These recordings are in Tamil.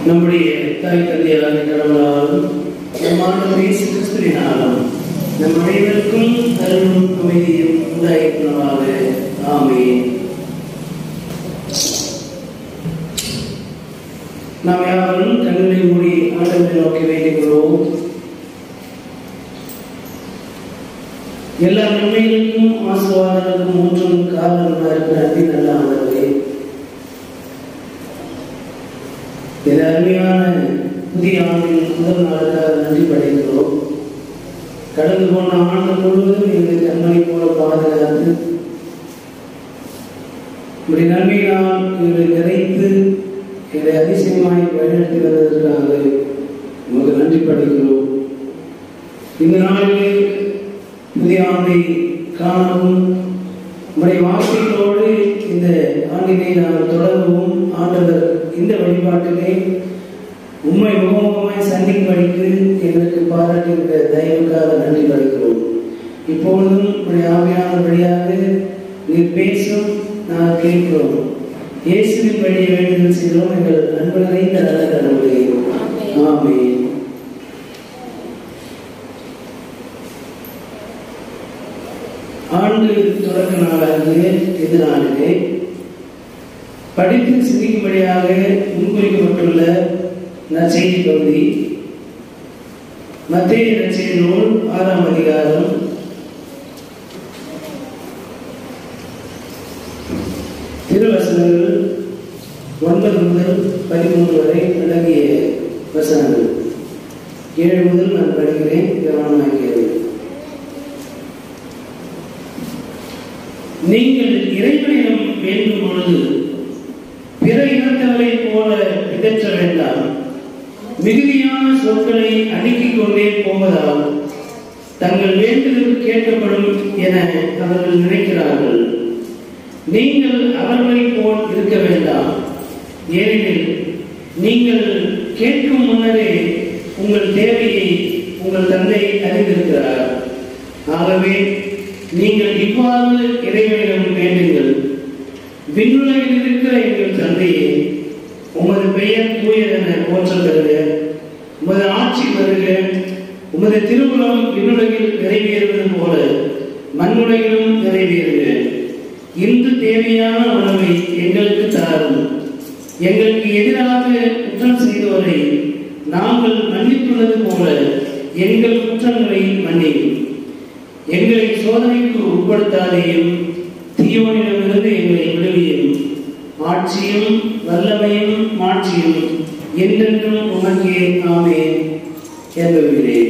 நம்முடைய தாய் தந்தையான கடவுளாலும் நம் ஆண்டவர் இயேசு கிறிஸ்துவினாலும் நம் அனைவருக்கும் அருளும் அமைதியும் உண்டாயிருப்பதாக. ஆமென். நாம் யாவரும் கண்களை மூடி ஆண்டவரை நோக்கி வேண்டுகிறோம். எல்லா நன்மைகளுக்கும் ஆசீர்வாதங்களுக்கும் ஒன்றும் காரணமாக இருக்கிற அன்பின் நல்ல ஆண்டவரே, இந்த அருமையான புதிய ஆண்டின் முதல் நாளுக்காக நன்றி படைக்கிறோம். கடந்து போன ஆண்டு முழுவதும் எங்கள் கண்மணி போல பாதுகாத்து இப்படி நன்மையினால் எங்களை நிறைத்து எங்களை அதிசயமாய் வழிநடத்தி வந்ததற்காக உங்களுக்கு நன்றி படைக்கிறோம். இந்த நாளிலே புதிய ஆண்டை காணவும் உங்களுடைய வார்த்தைகளோடு இந்த ஆண்டினை நாங்கள் தொடரவும் ஆண்டவர் இந்த வழிபாட்டிலே உண்மை முகமுகமாய் சந்திப்படிக்கு எங்களுக்கு பாராட்டியிருக்க தயவுக்காக நன்றி படைக்கிறோம். இப்பொழுதும் உங்களுடைய ஆவியான வழியாக நீர் பேசும் நாங்கள் கேட்கிறோம். இயேசுவின் வழியை வேண்டுதல் செய்கிறோம் எங்கள் அன்பு நிறைந்த நல்ல கடவுளே. ஆமென். ஆண்டு தொடக்க நாளாகிய இந்த நாளிலே படித்து சிந்திக்கும்படியாக முன்குறிக்கப்பட்டுள்ள நற்செய்தி பகுதி மத்தேயு நற்செய்தி நூல் 6ஆம் அதிகாரம் திருவசனங்கள் 9 முதல் 13 வரை அடங்கிய வசனங்கள். 7 முதல் நான் படிக்கிறேன், கவனமாகிறது. நீங்கள் இறைவனிடம் வேண்டும் பொழுது பிற இனத்தவரைப் போல பிதற்ற வேண்டாம். மிகுதியான சொற்களை அடுக்கிக் கொண்டே போவதால் தங்கள் வேண்டுதல் கேட்கப்படும் என அவர்கள் நினைக்கிறார்கள். நீங்கள் அவர்களைப் போல் இருக்க வேண்டாம். ஏனெனில் நீங்கள் கேட்கும் முன்னரே உங்கள் தேவையை உங்கள் தந்தை அறிந்திருக்கிறார். ஆகவே நீங்கள் இவ்வாறு இறைவனிடம் வேண்டுங்கள். விண்ணுலகில் இருக்கிற எங்கள் தந்தையே, உமது பெயர் தூயதென போற்றல் தருக. உமது ஆட்சி வருக. உமது திருவுளம் விண்ணுலகில் நிறைவேறுவது போல மண்ணுலகிலும் நிறைவேறுக. இன்று தேவையான உணவை எங்களுக்கு தாரும். எங்களுக்கு எதிராக குற்றம் செய்தோரை நாங்கள் மன்னித்துள்ளது போல எங்கள் குற்றங்களை மன்னியும். எங்களை சோதனைக்கு உட்படுத்தாதையும் தீயோனிடமிருந்து எங்களை விடுவியும். ஆட்சியும் வல்லமையும் மாட்சியும் என்றென்றும் உமக்கே. ஆமென் என்பவர்களே,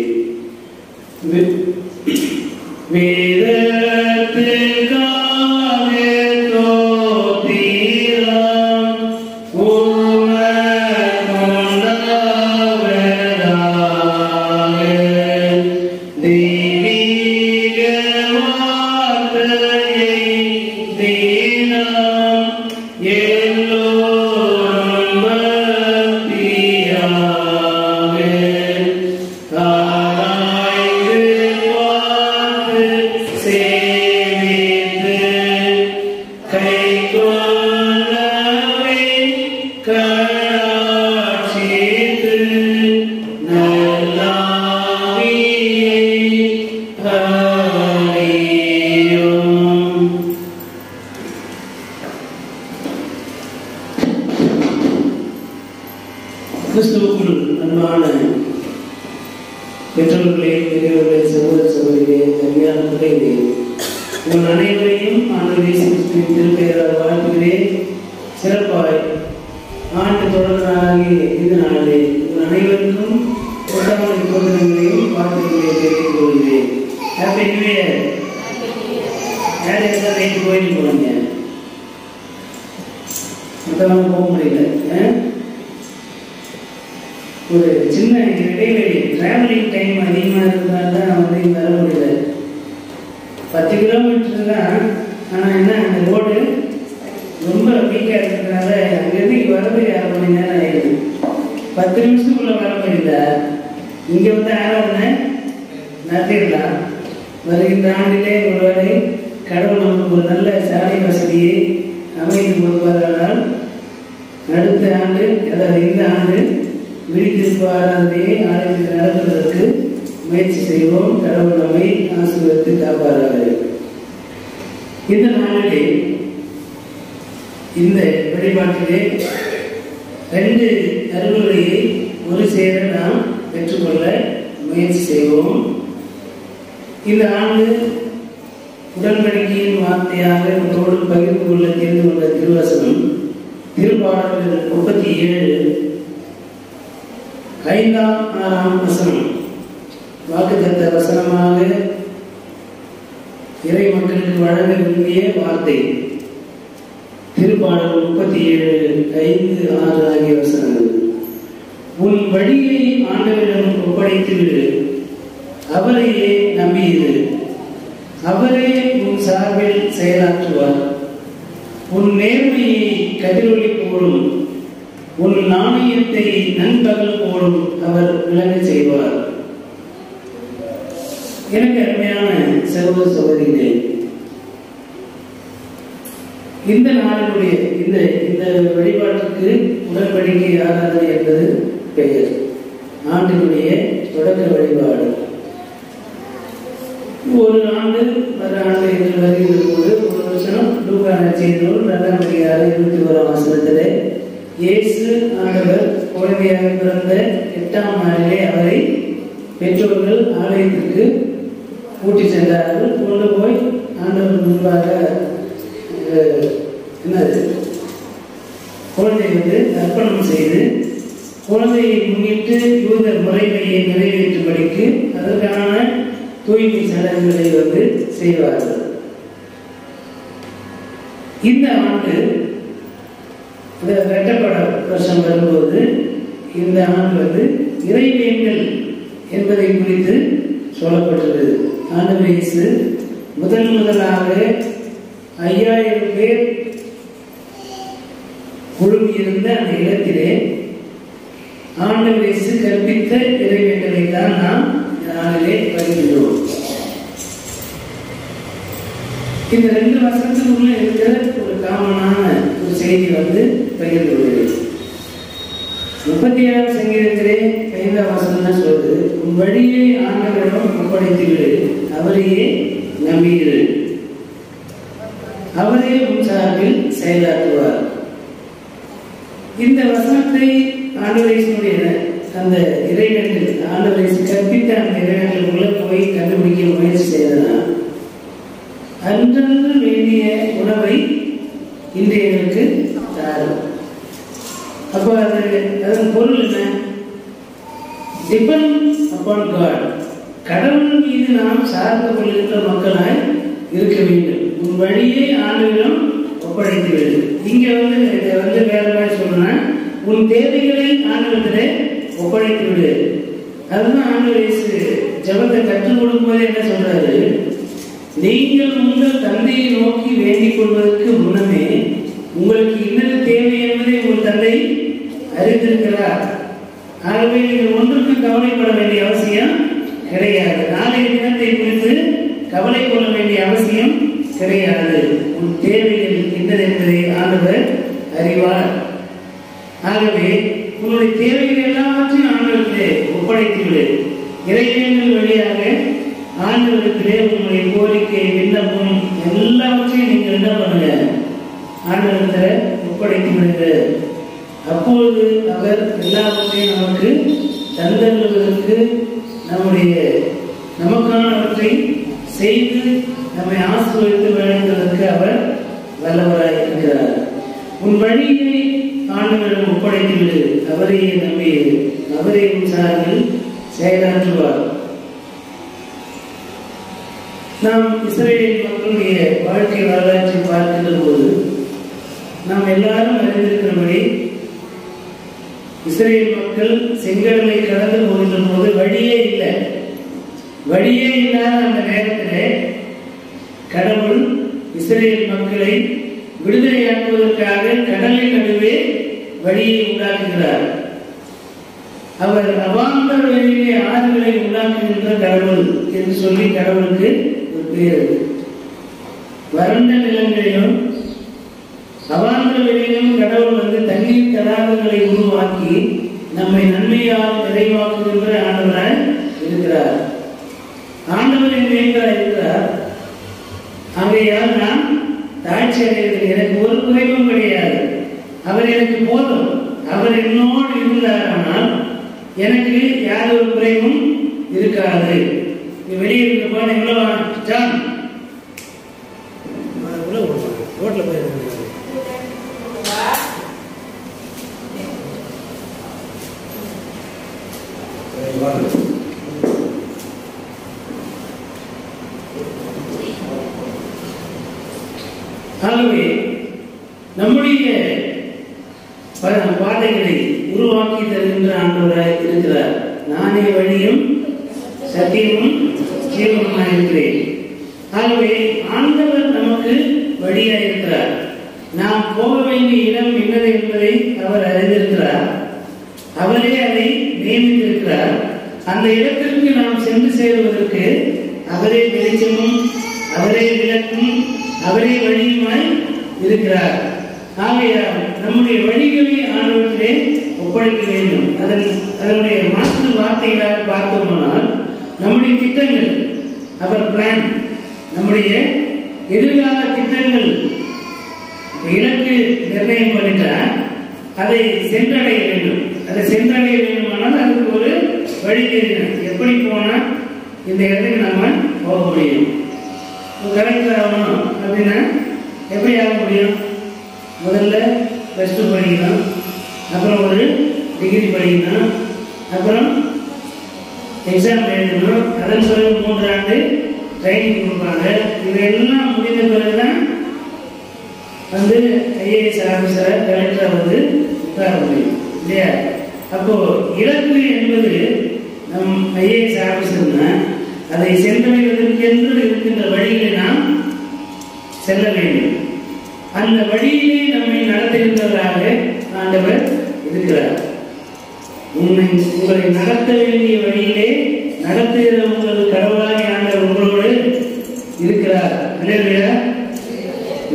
கிறிஸ்துவுக்குள் அன்பான பெற்றோர்களே, பெரியவர்களே, சகோதர சகோதரிகளே, அருமையான பிள்ளைகளே, உங்கள் அனைவரையும் ஆண்டவர் இயேசு கிறிஸ்துவின் திருப்பெயரால் வாழ்த்துகிறேன். சிறப்பாய் ஆண்டு தொடர்பாகி இந்த நாளிலே உங்கள் அனைவருக்கும் கொண்டாட சோதனைகளையும் வாழ்த்துக்களையும் தெரிவித்துக் கொள்கிறேன். Happy new year. யார் எல்லாம் நைட்டு கோயிலுக்கு போனீங்க? மற்றவங்க போக முடியல. ஒரு சின்ன இடைவெளி, டிராவலிங் டைம் அதிகமாக இருக்கிறதால தான் வர முடியல. 10 கிலோமீட்டர் தான். ஆனால் என்ன, அந்த ரோடு ரொம்ப வீக்காக இருக்கிறதுனால அங்கேருந்து இங்கே வரது 1/2 மணி நேரம் ஆயிடுது. 10 நிமிஷத்துக்குள்ளே வர முடியல. இங்கே வந்து ஆராதனை நடத்திடலாம். வருகின்ற ஆண்டிலே ஒருவரை கடவுள் நமக்கு ஒரு நல்ல சாலை வசதியை அமைத்து கொடுப்பதானால் அடுத்த ஆண்டு, அதாவது இந்த ஆண்டு விழித்திருப்பாராதனையை ஆலயத்தில் நடத்துவதற்கு முயற்சி செய்வோம். கடவுள் நம்மை ஆசீர்வதித்து காப்பாராக. இந்த நாளிலே இந்த வழிபாட்டிலே 2 அருள்வரையை ஒரு சேர நாம் பெற்றுக்கொள்ள முயற்சி செய்வோம். இந்த ஆண்டு உடன்படிக்கையின் வார்த்தையாக உங்களோடு பகிர்ந்து கொள்ள தெரிந்து கொண்ட திருவசனம் திருப்பாடல்கள் 37 5ஆம் 6ஆம் வசனம் வாக்குத்தத்த வசனமாக இறை மக்களுக்கு வழங்க விரும்பிய வார்த்தை. திருப்பாடல் 37 5 6 ஆகிய வசனங்கள். உன் வழியை ஆண்டவரிடம் ஒப்படைத்து விடு, அவரையே நம்பியிரு, அவரே உன் சார்பில் செயலாற்றுவார். உன் நேர்மையை கதிரொலி போடும், உன் நாணயத்தை நண்பகல் போடும் அவர் விளங்க செய்வார். எனக்கு அருமையான சகோதர சகோதரிகளே, இந்த நாளினுடைய இந்த வழிபாட்டுக்கு உடன்படிக்கை ஆராதனை என்பது பெயர். ஆண்டினுடைய தொடக்க வழிபாடு. ஒரு ஆண்டு வர ஆண்டு என்று வருகின்ற போது ஒரு வருஷம் லூக்கா நற்செய்தி நூல் 2ஆம் அதிகாரம் 21ஆம் வசனத்திலே இயேசு ஆண்டவர் குழந்தையாக பிறந்த 8ஆம் நாளிலே அவரை பெற்றோர்கள் ஆலயத்திற்கு கூட்டி சென்றார்கள். கொண்டு போய் ஆண்டவர் முன்பாக குழந்தை அர்ப்பணம் செய்து குழந்தையை முன்னிட்டு யூத முறைமையை நிறைவேற்றும்படிக்கு அதற்கான தூய்மை சடங்குகளை செய்வார்கள். இந்த ஆண்டு இந்த வெட்டப்பட வருஷம் வரும்போது இந்த ஆண்டு இறைவேண்டல் என்பதை குறித்து சொல்லப்பட்டது. ஆண்டவர் இயேசு முதலாக 5000 பேர் குழுமியிருந்த அந்த இடத்திலே ஆண்டவர் இயேசு கற்பித்த இறைவேண்டலை தான் நாம் நாளிலே வருகின்றோம். இந்த 2 வசனத்துக்குள்ள இருக்கிற ஒரு காமனான ஒரு செய்தி பகிர்ந்து கொள்கிறேன். 37ஆம் சங்கீதத்திலே 5ஆம் வசனம் தான் சொல்றது, உன் வழியை ஆண்டவரிடம் ஒப்படைத்து விடு, அவரையே நம்பியிரு, அவரே உன் சார்பில் செயலாற்றுவார். இந்த வசனத்தை ஆண்டவரேசனுடைய அந்த இறைவேண்டல் ஆண்டவரேசு கற்பித்த அந்த இறைவேண்டலுக்குள்ள போய் கண்டுபிடிக்க முயற்சி செய்தனா அன்றன்று வேண்டிய உணவை இன்று எங்களுக்கு தாரும். அப்போ அதன் பொருள் என்ன? டிபெண்ட் அப்பான் காட், கடவுள் மீது நாம் சார்ந்து கொள்கின்ற மக்களாய் இருக்க வேண்டும். உன் வழியை ஆண்டவரிடம் ஒப்படைத்து விடு. இங்க வேற மாதிரி சொல்லணும்னா உன் தேவைகளை ஆண்டவரிடத்திலே ஒப்படைத்து விடு. அதுதான் ஆண்டவர் இயேசு ஜெபத்தை கற்றுக் கொடுக்கும் போது என்ன சொல்றாரு, நீங்கள் உங்கள் தந்தையை நோக்கி வேண்டிக் கொள்வதற்கு முன்னமே உங்களுக்கு இன்னது தேவை என்பதை உங்கள் தந்தை அறிந்திருக்கிறார். ஆகவே நீங்கள் ஒன்றுக்கு கவலைப்பட வேண்டிய அவசியம் கிடையாது. நாளைய தினத்தை குறித்து கவலை கொள்ள வேண்டிய அவசியம் கிடையாது. உன் தேவைகள் இன்னது என்பதை ஆண்டவர் அறிவார். ஆகவே உன்னுடைய தேவைகள் எல்லாவற்றையும் ஆண்டவரிடத்திலே ஒப்படைத்து விடு. இறைவேண்டல் வழியாக ஆண்டவரிடத்திலே உங்களுடைய கோரிக்கை விண்ணப்பம் எல்லாவற்றையும் நீங்கள் என்ன பண்ணுங்க, ஆண்டவரிடத்திலே ஒப்படைத்து விடுங்க. அப்பொழுது அவர் எல்லாவற்றையும் நமக்கு தந்தருவதற்கு நமக்கானவற்றை செய்து நம்மை ஆசீர்வதித்து வழங்குவதற்கு அவர் வல்லவராய் இருக்கிறார். உன் வழியை ஆண்டவரிடம் ஒப்படைத்து விடு, அவரையே நம்பியது, அவரே உன் சார்பில் செயலாற்றுவார். நாம் இஸ்ரேல் மக்களுடைய வாழ்க்கை வரலாற்றை பார்க்கின்ற போது நாம் எல்லாரும் அறிந்திருக்கிறபடி இஸ்ரேல் மக்கள் செங்கடலை கடந்து போகின்ற போது வழியே இல்லாத அந்த நேரத்திலே கடவுள் இஸ்ரேல் மக்களை விடுதலையாக்குவதற்காக கடலின் நடுவே வழியை உண்டாக்குகிறார். அவர் அவாந்தர வெளியிலே ஆறுகளை உண்டாக்குகின்ற கடவுள் என்று சொல்லி கடவுளுக்கு ஒரு பேர். வறண்ட நிலங்களிலும் அவாந்தர வெளியிலும் கடவுள் தண்ணீர் தடாகங்களை உருவாக்கி நம்மை நன்மையால் நிறைவாக்குகின்ற ஆண்டவராய் இருக்கிறார். ஆண்டவர் எங்கள் இருக்கிறார். ஆகையால் நான் தாழ்ச்சி அடைவதில்லை. எனக்கு ஒரு குறைவும் கிடையாது. அவர் எனக்கு போதும். அவர் என்னோடு இருந்தாரானால் எனக்கு யார் ஒரு குறைவும் இருக்காது. வெளியே இருக்க போன எவ்வளோ ஜான் ரோட்ல போயிருக்க ஆகவே நம்முடைய பாதைகளை உருவாக்கி தருகின்ற ஆண்டவராய் இருக்கிறார். நானே வழியும் சத்தியமும் ஜீவனுமாய் இருக்கிறேன். ஆகவே ஆண்டவர் நமக்கு வழியாய் இருக்கிறார். நாம் போக வேண்டிய இடம் என்னது என்பதை அவர் அறிந்திருக்கிறார். அவரே அதை நியமித்திருக்கிறார். அந்த இடத்திற்கு நாம் சென்று சேருவதற்கு அவரே வெளிச்சமும் அவரே விளக்கும் அவரே வழியுமாய் இருக்கிறார். ஆகையால் நம்முடைய வழிகளை ஆண்டவரிலே ஒப்படைக்க வேண்டும். அதனுடைய மாற்று வார்த்தைகளாக பார்த்தோம்னால் நம்முடைய திட்டங்கள், அவர் பிளான், நம்முடைய எதிர்கால திட்டங்கள் இலக்கு நிர்ணயம் பண்ணிட்டார். அதை சென்றடைய வேண்டும். அதை சென்றடைய வேண்டுமானால் அதுக்கு ஒரு வழி தெரியணும். எப்படி போனால் இந்த இடத்துக்கு நம்ம போக முடியும். கலெக்டர் ஆகணும் அப்படின்னா எப்படி ஆக முடியும்? முதல்ல +2 படிக்கணும், அப்புறம் ஒரு டிகிரி படிக்கணும், அப்புறம் எக்ஸாம் எழுதணும், அதன் பிறகு 3 ஆண்டு ட்ரைனிங் கொடுப்பாங்க. இதெல்லாம் முடிந்த பிறகுதான் வந்து ஐஏஎஸ் ஆஃபீஸரை கலெக்டரை வந்து உட்கார முடியும் இல்லையா? அப்போ இலக்கு என்பது நம் ஐஏஎஸ் ஆஃபீஸர்னா அதை சென்றடைவதற்கென்று இருக்கின்ற வழிகளை நாம் செல்ல வேண்டும். அந்த வழியிலே நம்மை நடத்துகின்றவராக ஆண்டவர் இருக்கிறார். உங்களை நடத்த வேண்டிய வழியிலே நடத்துகிற உங்களது கடவுளாக ஆண்டவர் உங்களோடு இருக்கிறார். இல்லையா?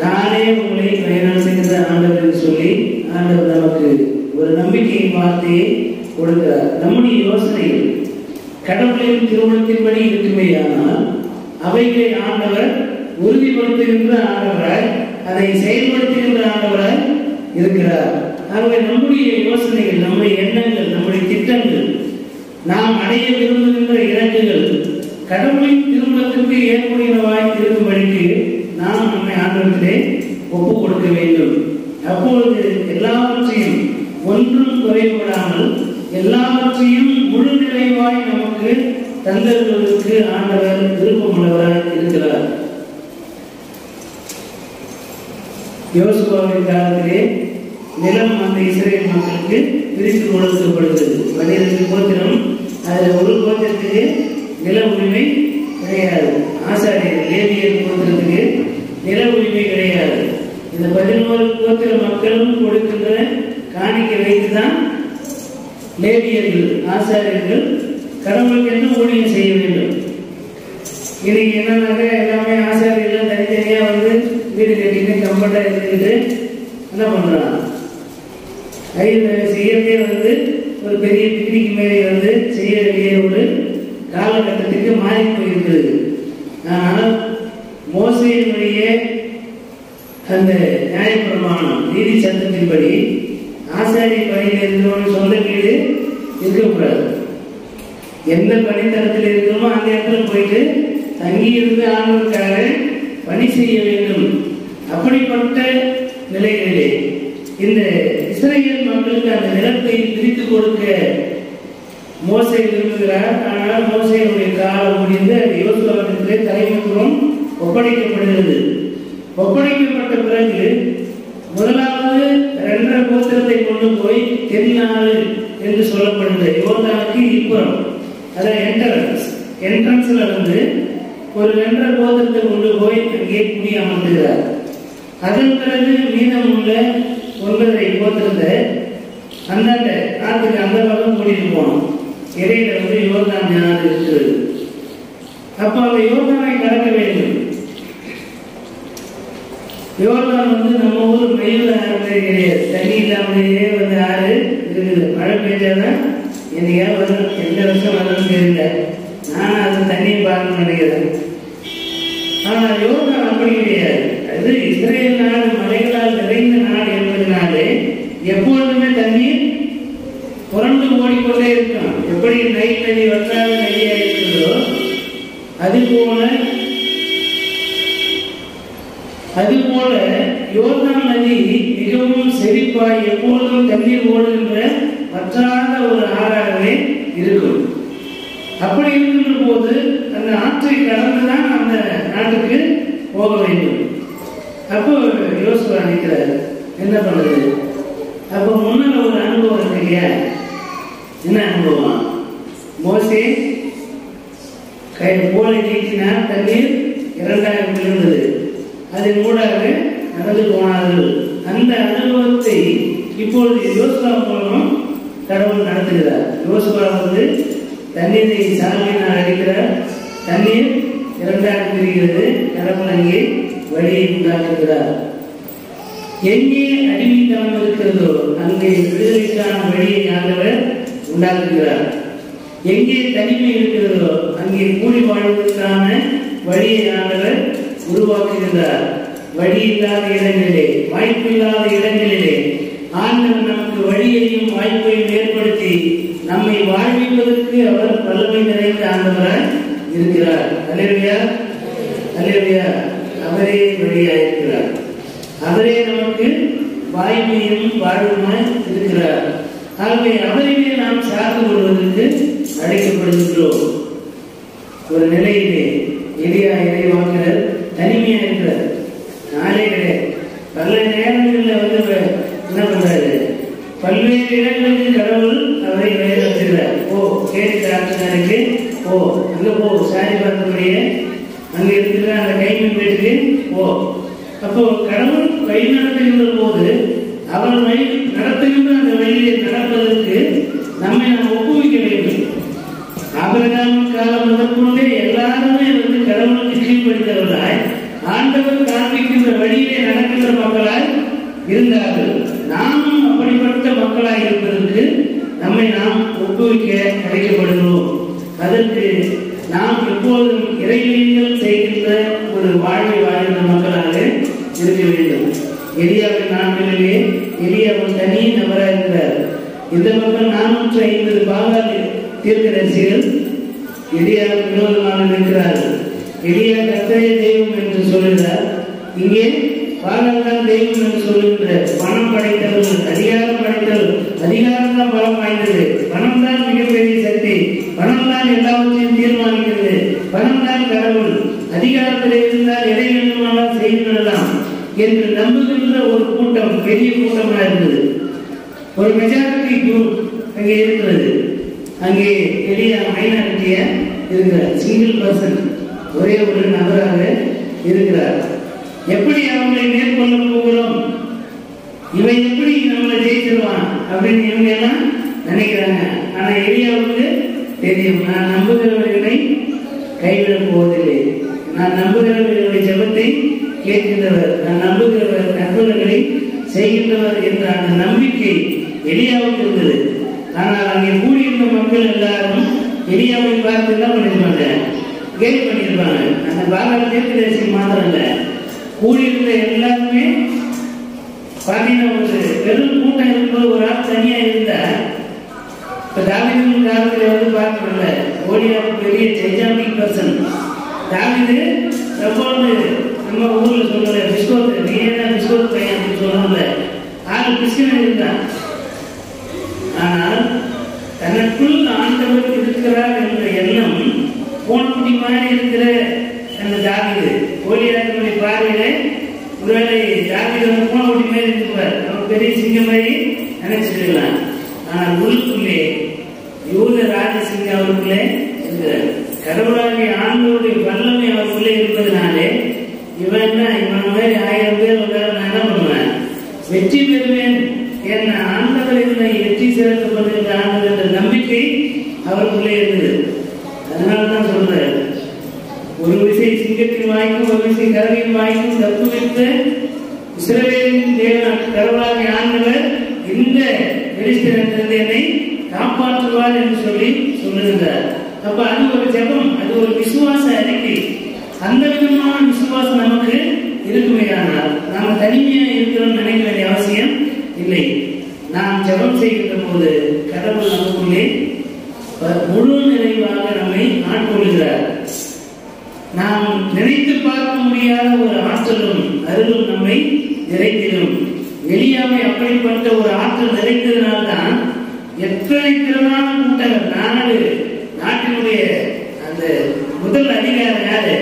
நானே உங்களை பயணம் ஆண்டவர் என்று சொல்லி ஆண்டவர் நமக்கு ஒரு நம்பிக்கையின் வார்த்தையை கொடுக்கிறார். நம்முடைய யோசனைகள் கடவுளின் திருமணத்தின்படி இருக்குமேயானால் அவைகளை ஆண்டவர் உறுதிப்படுத்துகின்ற ஆண்டவராய், அதை செயல்படுத்துகின்ற ஆண்டவராய் இருக்கிறார். ஆகவே நம்முடைய யோசனைகள், நம்முடைய எண்ணங்கள், நம்முடைய திட்டங்கள், நாம் அடைய விரும்புகின்ற இலக்குகள் கடவுளின் திருமணத்திற்கு ஏற்புடையவாய் இருக்கும்படிக்கு நாம் நம்மை ஆண்டவரிலே ஒப்பு கொடுக்க வேண்டும். அப்பொழுது எல்லாவற்றையும் ஒன்றும் குறைபடாமல் எல்லாவற்றையும் முழு நிறைவாய் நமக்கு தந்தருவதற்கு ஆண்டவர் விருப்பமுள்ளவராய் இருக்கிறார். யோசுவாவின் காலத்திலே நிலம் அந்த இஸ்ரேல் மக்களுக்கு பிரித்து கொடுக்கப்படுகிறது. 12 கோத்திரம், அதில் ஒரு கோத்திரத்துக்கு நில உரிமை கிடையாது. ஆசாரியர் லேவியர் கோத்திரத்துக்கு நில உரிமை கிடையாது. இந்த 11 கோத்திர மக்களும் கொடுக்கின்ற காணிக்கை வைத்துதான் லேவியர்கள், ஆசாரியர்கள் கடவுளுக்கு என்ன ஊழியம் செய்ய வேண்டும். இன்னைக்கு என்னன்னாக்க எல்லாமே ஆசாரியர்கள் தனித்தனியா வந்து வீடு கட்டிட்டு கம்ஃபர்டா இருந்துட்டு என்ன பண்றாங்க, செய்யறதே வந்து ஒரு பெரிய பிக்னிக் மேலே வந்து செய்ய வேண்டிய ஒரு காலகட்டத்துக்கு மாறி போயிருக்கிறது. ஆனால் மோசேயினுடைய அந்த நியாயப்பிரமாணம் நீதி சட்டத்தின்படி ஆசாரிய பணியில் இருக்கிறவங்க சொந்த வீடு இருக்கக்கூடாது. எந்த பணித்தளத்தில் இருக்கிறோமோ அந்த இடத்துல போயிட்டு தங்கி இருந்து ஆண்டவருக்காக பணி செய்ய வேண்டும். அப்படிப்பட்ட நிலைகளிலே இந்த இஸ்ரேல் மக்களுக்கு அந்த நிலத்தை பிரித்து கொடுக்க மோசே விரும்புகிறார். ஆனால் மோசேயுடைய காலம் முடிந்து அது யோசுவாவிடத்திலே தலைமைத்துவம் ஒப்படைக்கப்படுகிறது. ஒப்படைக்கப்பட்ட பிறகு முதலாவது 2 கோத்திரத்தை கொண்டு போய் தென்னாடு என்று சொல்லப்படுகிற யோர்தானுக்கு இப்புறம், அதாவது என்ட்ரன்ஸ்ல வந்து ஒரு 2 கோத்திரத்தை கொண்டு போய் அங்கே குடி அமர்த்துகிறார். அதன் பிறகு மீதம் உள்ள 9 கோத்திரத்தை அந்தாண்ட ஆற்றுக்கு அந்த பக்கம் கூட்டிட்டு போனோம். இடையில வந்து யோர்தான் ஞானம் இருக்கிறது. அப்ப அந்த யோர்தானை கடக்க வேண்டும். யோர்தான் வந்து நம்ம ஊர் மயில் ஆறு கிடையாது, தண்ணி இல்லாமலேயே வந்து ஆறு இருக்குது. மழை பெய்ஞ்சாதான் என்னையா வரும், எந்த வருஷம் வரும்னு தெரியல. நான் அது தண்ணியை பார்க்க நினைக்கிறேன். ஆனால் யோர்தான் அப்படி கிடையாது. அது இஸ்ரேல் நாடு மலைகளால் நிறைந்த நாடு என்பதனாலே எப்பொழுதுமே தண்ணீர் புரண்டு ஓடிக்கொண்டே இருக்கும். எப்படி நைல் நதி வற்றாத நதியாக இருக்கிறதோ அதுபோல யோர்தான் நதி மிகவும் செழிப்பாய் எப்பொழுதும் தண்ணீர் ஓடுகின்ற வற்றாத ஒரு ஆறாகவே இருக்கும். அப்படி இருக்கின்ற போது அந்த ஆற்றை கடந்துதான் அந்த நாட்டுக்கு போக வேண்டும். அப்போ யோசுவா நிற்கிறார், என்ன பண்றது? அப்போ முன்னால ஒரு அனுபவம் இருக்கு இல்லையா? என்ன அனுபவம்? மோசே போலை நீக்கினார், தண்ணீர் இரண்டாக விழுந்தது, அதன் ஊடாக நடந்து போனார்கள். அந்த அனுபவத்தை இப்பொழுது யோசுவா மூலம் கடவுள் நடத்துகிறார். யோசுவா தண்ணீரை சாமியினால் அடிக்கிறார், தண்ணீர் இரண்டாக பிரிகிறது, கடவுள் அங்கே வழியை உண்டாக்குகிறார். எங்கே அடிமைத்தனம் இருக்கிறதோ அங்கே விடுதலைக்கான வழியை ஆண்டவர் உண்டாக்குகிறார். எங்கே தனிமை இருக்கிறதோ அங்கே கூடி வாழ்வதற்கான வழியை ஆண்டவர் உருவாக்குகிறார். வழி இல்லாத இடங்களிலே, வாய்ப்பு இல்லாத இடங்களிலே ஆண்டவர் நமக்கு வழியையும் வாய்ப்பையும் ஏற்படுத்தி நம்மை வாழ்விப்பதற்கு அவர் வல்லமை நிறைந்த ஆண்டவராய் இருக்கிறார். அல்லேலூயா, அல்லேலூயா. அவரே வழியாக இருக்கிறார். அவரே நமக்கு வாய்மையும் வாழ்வுமாய் இருக்கிறார். ஆகவே அவரையே நாம் சார்ந்து கொள்வதற்கு அழைக்கப்படுகின்றோம். ஒரு நிலையிலே எளியா இறைவாக்கிறார், தனிமையா இருக்கிறார், நாளே கிடையாது. பல நேரங்களில் என்ன பண்றாரு? பல்வேறு இடங்களுக்கு கடவுள் அவரை வழிநடத்துகிறார். ஓ கேட்டு ஆற்றுக்கு ஓ, அங்க போ, சாரி பார்த்தபடியே அங்க இருக்கிற அந்த கைமின் வீட்டுக்கு ஓ. அப்போ கடவுள் வழி நடத்துகின்ற போது அவர் வழி நடத்துகின்ற அந்த வழியை நடப்பதற்கு நம்மை நாம் ஒப்புவிக்க வேண்டும். ஆபிரகாம் காலம் முதற்கொண்டே எல்லாருமே கடவுளுக்கு கீழ்ப்படுத்தவர்களாய் ஆண்டவர் காண்பிக்கின்ற வழியிலே நடக்கின்ற மக்களாய் இருந்தார்கள். நாமும் அப்படிப்பட்ட மக்களாய் இருப்பதற்கு நம்மை நாம் ஒப்புவிக்க அழைக்கப்படுகிறோம். அதற்கு நாம் எப்போதும் இறைவனிகள் செய்கின்ற ஒரு வாழ்வை வாழ்கின்ற மக்களாக இருக்க வேண்டும். எலியாவின் நாட்களிலே எலியா ஒரு தனி நபராக இருக்கிறார். இந்த மக்கள் 450 பாகால் தீர்க்கதரிசிகள் எலியாவுக்கு விரோதமாக இருக்கிறார்கள். எலியா கர்த்தரே தெய்வம் என்று சொல்கிறார். இங்கே பாகால் தான் தெய்வம் என்று சொல்லுகின்ற பணம் படைத்தவர்கள், அதிகாரம் படைத்தவர்கள். அதிகாரம் தான் பலம் வாய்ந்தது, பணம் தான் மிகப்பெரிய சக்தி, பணம் தான் எல்லாவற்றையும் தீர்மானிக்கிறது, பணம் தான் கடவுள், அதிகாரத்தில் இருந்தால் எதை வேண்டுமானால் செய்து கொள்ளலாம் என்று நம்புகின்ற ஒரு கூட்டம், பெரிய கூட்டமாக இருந்தது. ஒரு மெஜாரிட்டி குரூப் அங்கே இருக்கிறது. அங்கே எளிய மைனாரிட்டியா இருக்கிறார், சிங்கிள் பர்சன், ஒரே ஒரு நபராக இருக்கிறார். எப்படி அவங்களை மேற்கொள்ள போகிறோம், இவன் எப்படி நம்மளை ஜெயிச்சிருவான் அப்படின்னு இவங்க எல்லாம் நினைக்கிறாங்க. ஆனா எளியாவுக்கு தெரியும், நான் நம்புகிறவர்களை கைவிடப் போவதில்லை, நான் நம்புகிறவர்களுடைய ஜெபத்தை கேட்கின்றவர், நான் நம்புகிறவர் அற்புதங்களை செய்கின்றவர் என்ற அந்த நம்பிக்கை எலியாவுக்கு இருந்தது. ஆனால் அங்கே கூடியிருந்த மக்கள் எல்லாரும் எலியாவை பார்த்து என்ன பண்ணிருப்பாங்க, கேலி பண்ணியிருப்பாங்க. அந்த பாகால் தீர்க்கதரிசி மாத்திரம் இல்ல, கூடியிருந்த எல்லாருமே பாத்தீங்கன்னா ஒரு பெரும் கூட்டம் இருக்கும்போது ஒரு ஆள் தனியா இருந்தா, இப்ப தாவீது காலத்துல பார்க்கணும்ல, ஓடியாவுக்கு பெரிய ஜெஜாமிக் பர்சன். தாவீது எப்போது நம்ம ஊர்ல சொல்ற பிஸ்கோத், நீ என்ன பிஸ்கோத் பையன் அப்படின்னு சொல்லணும்ல, ஆள் கிறிஸ்டியன் இருந்தான். ஆனால் தனக்குள் ஆண்டவர் இருக்கிறார் என்ற எண்ணம் போன்குட்டி மாதிரி இருக்கிற அந்த தாவீது, ஓடியாவுடைய பார்வையில ஒருவேளை தாவீது போனகுட்டி மாதிரி இருப்பார், அவர் பெரிய சிங்கம் மாதிரி நினைச்சிருக்கலாம். ஆனால் உள்ளுக்குள்ளே யூத ராஜசிங்க அவருக்குள்ளே இருக்கிறார். கடவுளாகிய ஆண்டவருடைய வல்லமை அவருக்குள்ளே இருப்பதனாலே இவன் மாதிரி 1000 பேர் வந்தாலும் நான் என்ன பண்ணுவேன், வெற்றி பெறுவேன் என்ற ஆண்டவர் என்னை வெற்றி சிறக்கப்படுகின்ற ஆண்டவர் என்ற நம்பிக்கை அவருக்குள்ளே இருந்தது. அதனால்தான் சொல்றாரு, ஒரு விசை சிங்கத்தின் வாய்க்கும் ஒரு விசை கரடியின் வாய்க்கும் தப்பு வைத்த இஸ்ரவேலின் தேவன் கடவுளாகிய ஆண்டவர் இந்த பெலிஸ்தீனத்திலிருந்து என்னை காப்பாற்றுவார் என்று சொல்லி சொல்லுகிறார். அப்ப அது ஒரு ஜெபம், அது ஒரு விசுவாச அறிக்கை. அந்த விதமான விசுவாசம் நமக்கு இருக்குமையானால் நாம தனிமையா இருக்கிறோம் நினைக்க வேண்டிய அவசியம் இல்லை. நாம் ஜெபம் செய்கின்ற போது கடவுள் நமக்குள்ளே முழு நிறைவாக நம்மை ஆட்கொள்கிறார். நாம் நினைத்து பார்க்க முடியாத ஒரு ஆற்றலும் அருளும் நம்மை நிறைத்திடும். எலியாவை அப்படிப்பட்ட ஒரு ஆற்றல் நிறைத்ததினால்தான் எத்தனை திறனான கூட்டங்கள் நாட்டினுடைய அந்த முதல் அதிகாரம் யாரு?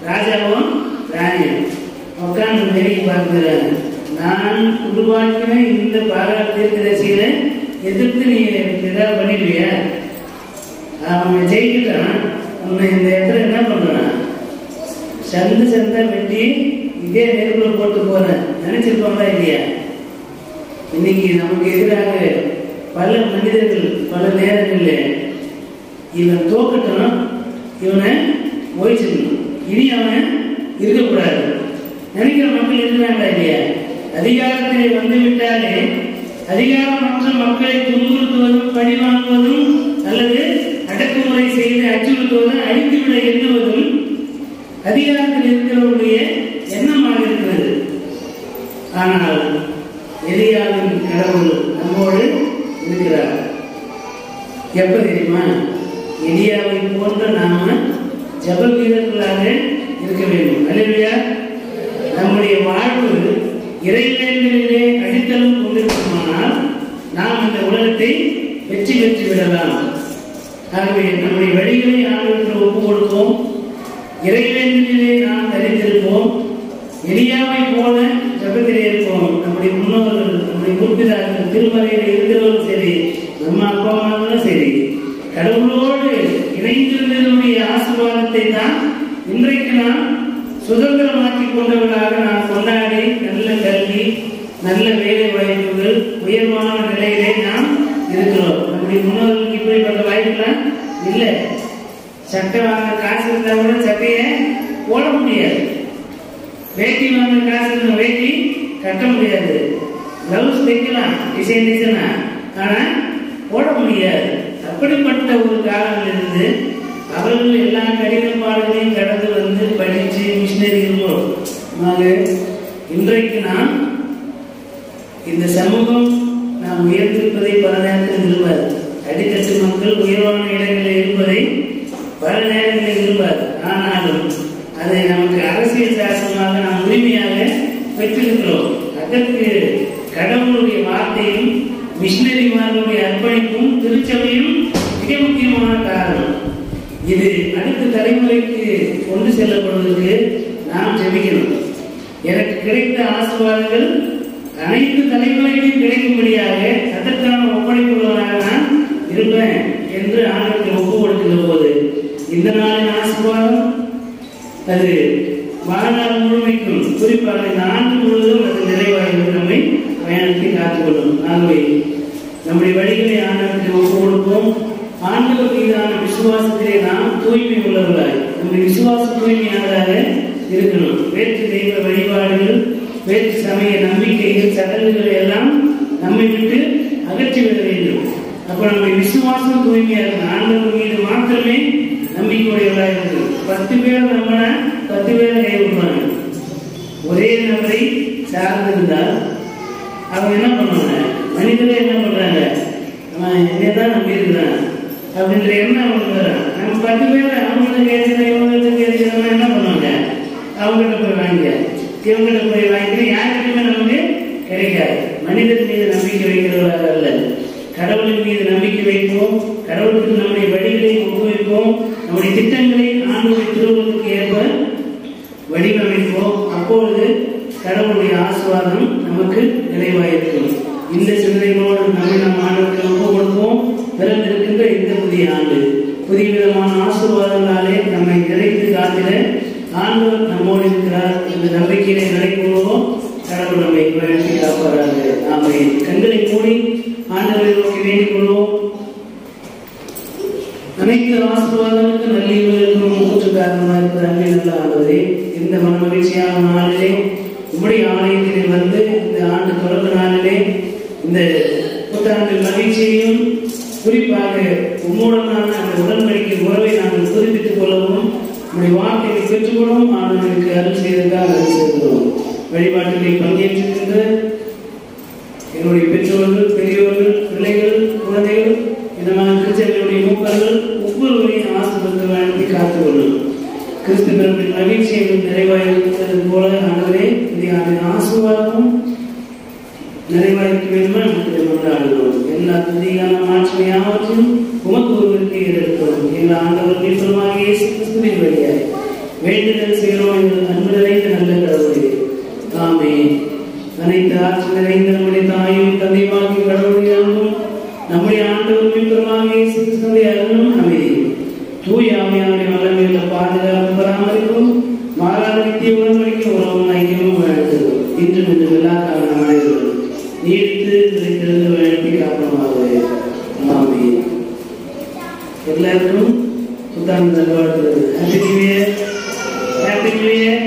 ராஜாவும் ராணியும் உட்கார்ந்து நெருங்கி பார்க்கிறாங்க. நான் உருவாக்கின இந்த பாராட்டு தீர்க்கதரிசியில எதிர்த்து நீ ஏதாவது பண்ணிடுவியா? அவன் ஜெயிக்கிட்டான். உன்னை இந்த இடத்துல என்ன பண்றான்? சந்தா வெட்டி இதே நெருப்புல போட்டு போறேன் நினைச்சிருப்பாங்களா இல்லையா? இன்னைக்கு நமக்கு எதிராக பல மனிதர்கள் பல நேரங்களில் இவன் தோக்கட்டும், இவனை ஓய்ச்சிடணும், இனி அவன் இருக்கக்கூடாது நினைக்கிற மக்கள் இருக்கிறாங்களா இல்லையா? அதிகாரத்திலே வந்து விட்டாலே அதிகாரமற்ற மக்களை துன்புறுத்துவதும் பழி வாங்குவதும் அல்லது அடக்குமுறை செய்து அச்சுறுத்துவதும் அழித்துவிட எண்ணுவதும் அதிகாரத்தில் இருக்கிறவருடைய எண்ணமாக இருக்கிறது. ஆனால் எலியாவின் கடவுள் நம்மோடு இருக்கிறார். எப்ப தெரியுமா? எலியாவை போன்ற நாம ஜப வீரர்களாக இருக்க வேண்டும். அல்லேலூயா. நம்முடைய வாழ்வு இறைவேண்டலிலே அடித்தளம் கொண்டிருக்குமானால் நாம் இந்த உலகத்தை வெற்றி பெற்று விடலாம். ஆகவே நம்முடைய வழிகளை ஆண்டவருக்கு ஒப்பு கொடுப்போம். இறைவேண்டலிலே நாம் தரித்திருப்போம். எலியாவை போல ஜபத்திலே இருப்போம். நம்முடைய முன்னோர்கள், நம்முடைய முற்பிதாக்கள், திருமறையில் இருக்கிறவர்களும் சரி, நம்ம அப்பா அம்மாவும் சரி, கடவுளோடு இணைந்திருந்ததனுடைய ஆசீர்வாதத்தை தான் இன்றைக்கு நாம் சுதந்திரமாக்கி கொண்டவர்களாக நாம் கொண்டாடி நல்ல கல்வி, நல்ல வேலை வாய்ப்புகள், உயர்வான நிலையிலே நாம் இருக்கிறோம். நம்முடைய முன்னோர்களுக்கு இப்படிப்பட்ட வாய்ப்புலாம் இல்லை. சட்டை வாங்க காசு இருந்தா கூட சட்டையை போட முடியாது. வேட்டி வாங்க காசு இருந்தா வேட்டி கட்ட முடியாது. பிளவுஸ் தைக்கலாம் டிசைனா, ஆனா போட முடியாது. அப்படிப்பட்ட ஒரு காலங்களிலிருந்து அவர்கள் எல்லா கடினப்பாடுகளையும் கடந்து வந்து படிச்சு மிஷினரி இருந்தோம். இன்றைக்கு நாம் இந்த சமூகம் நாம் உயர்ந்திருப்பதை பல நேரத்தில் விரும்பாது. அடித்தட்டு மக்கள் உயர்வான இடங்களில் இருப்பதை பல நேரங்களில் விரும்பாது. ஆனாலும் அதை நமக்கு அரசியல் சாசனமாக நாம் உரிமையாக பெற்றிருக்கிறோம். அதற்கு கடவுளுடைய வார்த்தையும் மிஷினரிமார்களுடைய அர்ப்பணிப்பும் திருச்சபையும் மிக முக்கியமான காரணம். இது அடுத்த தலைமுறைக்கு கொண்டு செல்லப்படுவதற்கு நாம் ஜெபிக்கணும். எனக்கு கிடைத்த ஆசீர்வாதங்கள் அனைத்து தலைமுறைக்கும் கிடைக்கும்படியாக அதற்கான ஒப்படைப்புள்ளவராக நான் இருப்பேன் என்று ஆண்டவருக்கு ஒப்பு கொடுக்கிற போது இந்த நாளின் ஆசீர்வாதம் அது வாழ்நாள் முழுமைக்கும், குறிப்பாக இந்த ஆண்டு முழுவதும் அது நிறைவாக நம்மை பயணத்தை காத்துக்கொள்ளும். ஆகவே நம்முடைய வழிகளை ஆண்டவருக்கு ஒப்பு கொடுப்போம். ஆண்டவர் மீதான விசுவாசத்திலே நாம் தூய்மை உள்ளவர்களாய், நம்முடைய விசுவாசம் தூய்மையானதாக இருக்கணும். வேற்று தெய்வ வழிபாடுகள், வேற்று சமய நம்பிக்கைகள், சடங்குகளை எல்லாம் நம்மை விட்டு அகற்றிவிட வேண்டும். அப்ப நம்முடைய விசுவாசம் தூய்மையா இருக்கணும். ஆண்டவர் மீது மாத்திரமே நம்பிக்கையுடையவர்களாக இருக்கணும். 10 பேர் நம்மள 10 பேரை கைவிடுவாங்க. ஒரே நபரை சார்ந்திருந்தால் அவங்க என்ன பண்ணுவாங்க? மனிதரை என்ன பண்றாங்க? அவன் என்னதான் நம்பி இருக்கிறான் அப்படின்ற எண்ணம் அவங்களுக்கு வரும். நம்ம 10 பேர் அவங்களுக்கு கேட்கிறோம், இவங்களுக்கு கேட்கிறோம், என்ன பண்ணுவாங்க? அவங்ககிட்ட போய் வாங்கிக்க, இவங்ககிட்ட போய் வாங்கிக்க, யாருக்குமே நமக்கு கிடைக்காது. மனிதன் மீது நம்பிக்கை வைக்கிறவர்களாக அல்ல, கடவுளின் மீது நம்பிக்கை வைப்போம். கடவுளுக்கு நம்முடைய வழிகளை ஒப்புவிப்போம். நம்முடைய திட்டங்களை ஆண்டவருடைய திருவுளத்துக்கு ஏற்ப வடிவமைப்போம். அப்பொழுது கடவுளுடைய ஆசீர்வாதம் நமக்கு நிறைவாயிருக்கும். இந்த சிந்தனைகளோடு நம் ஆண்டவருக்கு ஒப்பு கொடுப்போம். பிறந்திருக்கின்ற இந்த புதிய ஆண்டு புதிய விதமான ஆசீர்வாதங்களாலே நம்மை நிறைத்து காத்திட ஆண்டவர் நம்மோடு இருக்கிறார் என்ற நம்பிக்கையிலே நடைபெறுவோம். கடவுள் நம்மை வழிநடத்தி காப்பார்கள். நாம கண்களை மூடி ஆண்டவரை நோக்கி வேண்டிக் கொள்வோம். அனைத்து ஆசீர்வாதங்களுக்கு நல்லிவர்களுக்கும் மூச்சு காரணமாக இருக்கிற அங்கே நல்ல ஆண்டவரே, இந்த மன மகிழ்ச்சியான நாளிலே உம்முடைய ஆலயத்திலே வந்து இந்த ஆண்டு தொடக்க நாளிலே இந்த புத்தாண்டு மகிழ்ச்சியையும் குறிப்பாக உம்முடனான அந்த உடன்படிக்கை உறவை நாங்கள் புதுப்பித்துக் கொள்ளவும் நம்முடைய வார்த்தையை பெற்றுக்கொள்ளவும் ஆண்டவருக்கு அருள் செய்ததாக அருள் செய்கிறோம். வழிபாட்டிலே பங்கேற்றிருக்கின்ற என்னுடைய பெற்றோர்கள், பெரியோர்கள், பிள்ளைகள், குழந்தைகள், இதமான கிறிஸ்தவர்களுடைய மூப்பர்கள் ஒவ்வொருவரையும் ஆசீர்வதித்து வழங்கி காத்துக்கொள்ளும். கிறிஸ்தவர்களின் மகிழ்ச்சியை நிறைவாயிருக்கிறது போல ஆண்டவரே இந்த ஆண்டின் ஆசீர்வாதமும் நிறைவாயிருக்க வேண்டும் என்று கொண்டாடுகிறோம். எல்லா துதியான மாற்றமையாவற்றையும் உமக்கு ஒருவருக்கு ஏறெடுக்கிறோம். எல்லா ஆண்டவர் மீட்பருமாக இயேசு கிறிஸ்துவின் வழியாய் வேண்டுதல் செய்கிறோம் எங்கள் அன்பு நிறைந்த நல்ல கடவுளே. ஆமென். அனைத்து ஆட்சி நிறைந்த நம்முடைய தாயும் தந்தையுமாகிய கடவுளுடைய அன்பும் நம்முடைய ஆண்டவர் மீட்பருமாக இயேசு கிறிஸ்துவின் அருளும் அமைதியும் தூய ஆவியானவருடைய வல்லமையுள்ள பாதுகாப்பு பராமரிப்பும் மாறாத நித்திய உடன்படிக்கை உறவும் ஐக்கியமும் வழங்குகிறோம். இன்றும் இன்று எல்லா காலம் அனைவரும் நீடித்து நிலைத்திருந்து வழங்கி காப்பமாக. ஆமென். எல்லாருக்கும் புத்தாண்டு நல்வாழ்த்துக்கள். Happy new year. Happy new year.